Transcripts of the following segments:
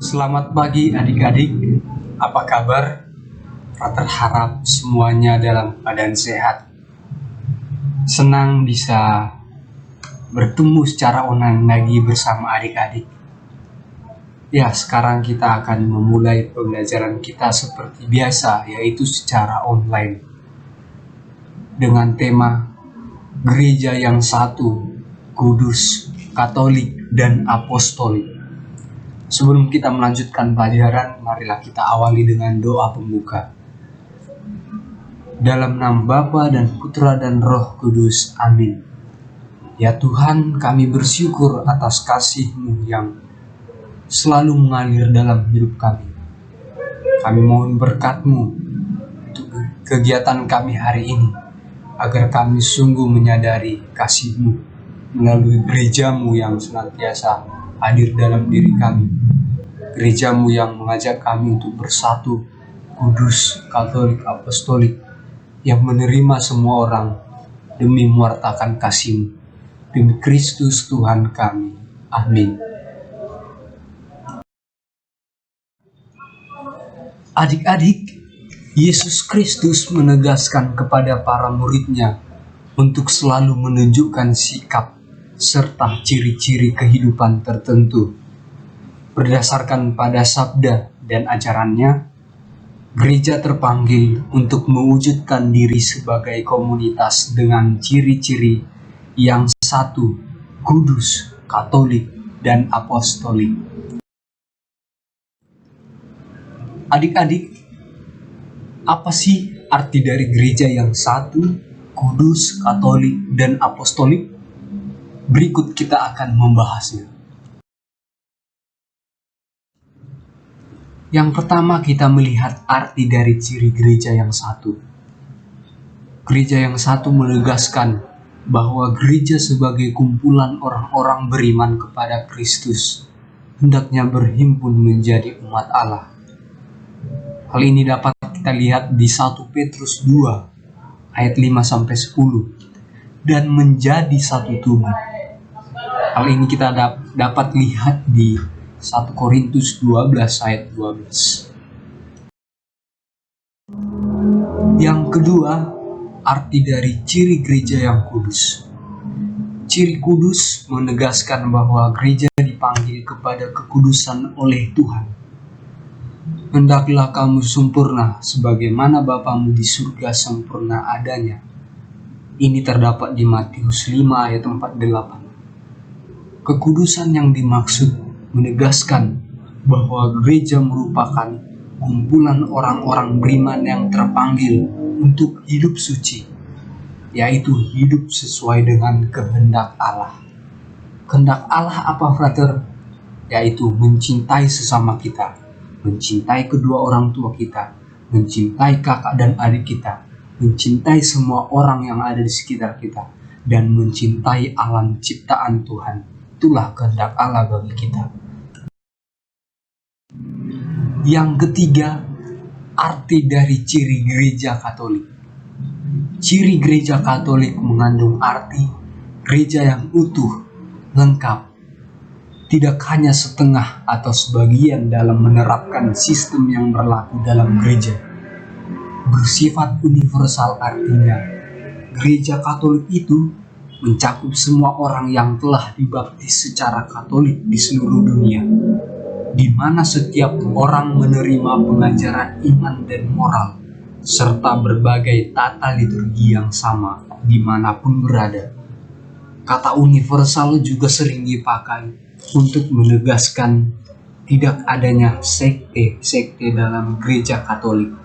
Selamat pagi adik-adik, apa kabar? Frater harap semuanya dalam keadaan sehat. Senang bisa bertemu secara online lagi bersama adik-adik. Ya, sekarang kita akan memulai pembelajaran kita seperti biasa, yaitu secara online. Dengan tema Gereja yang Satu, Kudus, Katolik, dan Apostolik. Sebelum kita melanjutkan pelajaran, marilah kita awali dengan doa pembuka. Dalam nama Bapa dan Putra dan Roh Kudus, amin. Ya Tuhan, kami bersyukur atas kasih-Mu yang selalu mengalir dalam hidup kami. Kami mohon berkat-Mu untuk kegiatan kami hari ini, agar kami sungguh menyadari kasih-Mu melalui gereja-Mu yang senantiasa hadir dalam diri kami. Gereja-Mu yang mengajak kami untuk bersatu, kudus, katolik, apostolik, yang menerima semua orang demi mewartakan kasih-Mu. Demi Kristus Tuhan kami. Amin. Adik-adik, Yesus Kristus menegaskan kepada para murid-Nya untuk selalu menunjukkan sikap serta ciri-ciri kehidupan tertentu. Berdasarkan pada sabda dan ajarannya, gereja terpanggil untuk mewujudkan diri sebagai komunitas dengan ciri-ciri yang satu, kudus, katolik, dan apostolik. Adik-adik, apa sih arti dari gereja yang satu, kudus, katolik, dan apostolik? Berikut kita akan membahasnya. Yang pertama, kita melihat arti dari ciri gereja yang satu. Gereja yang satu menegaskan bahwa gereja sebagai kumpulan orang-orang beriman kepada Kristus hendaknya berhimpun menjadi umat Allah. Hal ini dapat kita lihat di 1 Petrus 2 ayat 5-10 dan menjadi satu tubuh. Hal ini kita dapat lihat di 1 Korintus 12 ayat 12. Yang kedua, arti dari ciri gereja yang kudus. Ciri kudus menegaskan bahwa gereja dipanggil kepada kekudusan oleh Tuhan. Hendaklah kamu sempurna sebagaimana Bapamu di surga sempurna adanya. Ini terdapat di Matius 5 ayat 48. Kekudusan yang dimaksud menegaskan bahwa gereja merupakan kumpulan orang-orang beriman yang terpanggil untuk hidup suci, yaitu hidup sesuai dengan kehendak Allah. Kehendak Allah apa, frater? Yaitu mencintai sesama kita, mencintai kedua orang tua kita, mencintai kakak dan adik kita, mencintai semua orang yang ada di sekitar kita, dan mencintai alam ciptaan Tuhan. Itulah kehendak Allah bagi kita. Yang ketiga, arti dari ciri gereja Katolik. Ciri gereja Katolik mengandung arti gereja yang utuh, lengkap, tidak hanya setengah atau sebagian dalam menerapkan sistem yang berlaku dalam gereja. Bersifat universal, artinya gereja Katolik itu mencakup semua orang yang telah dibaptis secara Katolik di seluruh dunia, di mana setiap orang menerima pengajaran iman dan moral, serta berbagai tata liturgi yang sama dimanapun berada. Kata universal juga sering dipakai untuk menegaskan tidak adanya sekte dalam gereja Katolik.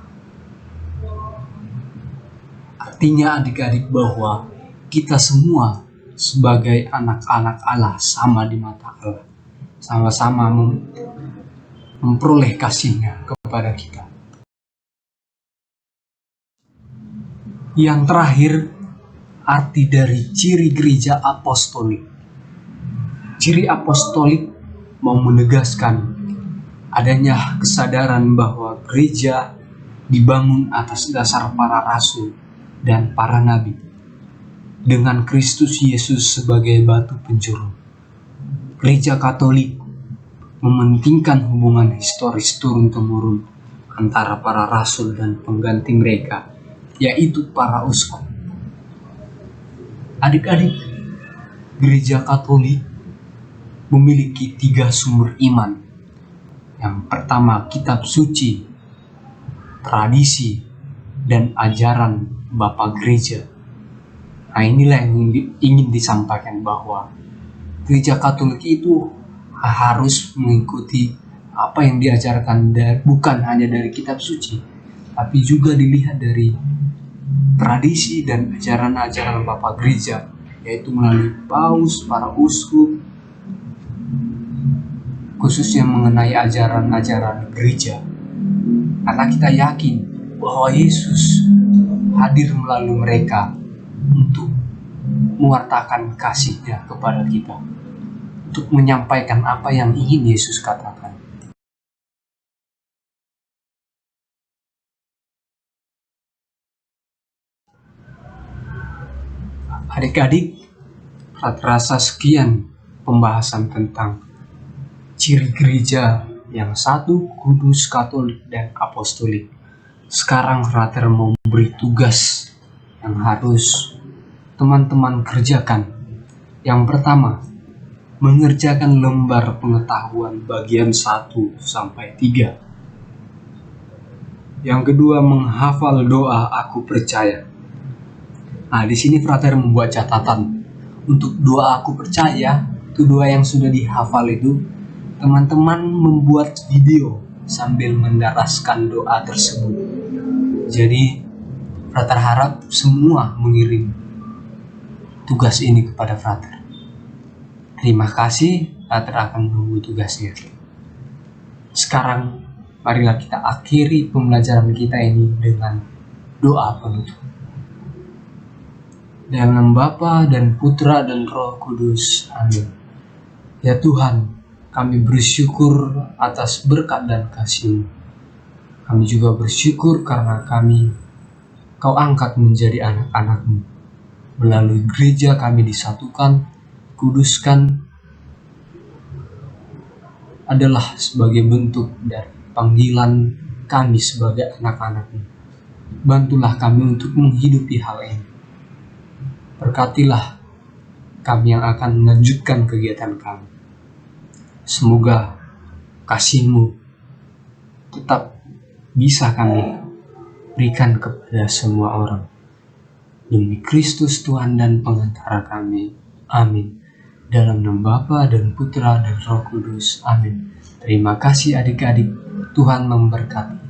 Artinya adik-adik bahwa kita semua sebagai anak-anak Allah sama di mata Allah, sama-sama memperoleh kasih-Nya kepada kita. Yang terakhir, arti dari ciri gereja apostolik. Ciri apostolik mau menegaskan adanya kesadaran bahwa gereja dibangun atas dasar para rasul dan para nabi, dengan Kristus Yesus sebagai batu penjuru. Gereja Katolik mementingkan hubungan historis turun-temurun antara para rasul dan pengganti mereka, yaitu para uskup. Adik-adik, Gereja Katolik memiliki 3 sumber iman. Yang pertama, kitab suci, tradisi, dan ajaran Bapa Gereja. Nah, inilah yang ingin disampaikan, bahwa Gereja Katolik itu harus mengikuti apa yang diajarkan, bukan hanya dari kitab suci, tapi juga dilihat dari tradisi dan ajaran-ajaran Bapa Gereja, yaitu melalui paus, para uskup, khususnya mengenai ajaran-ajaran gereja. Karena kita yakin bahwa Yesus hadir melalui mereka untuk mewartakan kasih-Nya kepada kita, untuk menyampaikan apa yang ingin Yesus katakan. Adik-adik, rasa sekian pembahasan tentang ciri gereja yang satu, kudus, katolik, dan apostolik. Sekarang Frater mau memberi tugas yang harus teman-teman kerjakan. Yang pertama, mengerjakan lembar pengetahuan bagian 1 sampai 3. Yang kedua, menghafal doa aku percaya. Nah, di sini Frater membuat catatan untuk doa aku percaya. Itu doa yang sudah dihafal itu, teman-teman membuat video sambil mendaraskan doa tersebut. Jadi Frater harap semua mengirim tugas ini kepada Frater. Terima kasih, Frater akan menunggu tugasnya. Sekarang marilah kita akhiri pembelajaran kita ini dengan doa penutup. Dalam nama Bapa dan Putra dan Roh Kudus. Amin. Ya Tuhan, kami bersyukur atas berkat dan kasih-Mu. Kami juga bersyukur karena Kau angkat menjadi anak-anak-Mu. Melalui gereja kami disatukan, kuduskan, adalah sebagai bentuk dari panggilan kami sebagai anak-anak-Mu. Bantulah kami untuk menghidupi hal ini. Berkatilah kami yang akan melanjutkan kegiatan kami. Semoga kasih-Mu tetap bisa kami berikan kepada semua orang. Demi Kristus Tuhan dan pengantara kami. Amin. Dalam nama Bapa dan Putra dan Roh Kudus. Amin. Terima kasih adik-adik. Tuhan memberkati.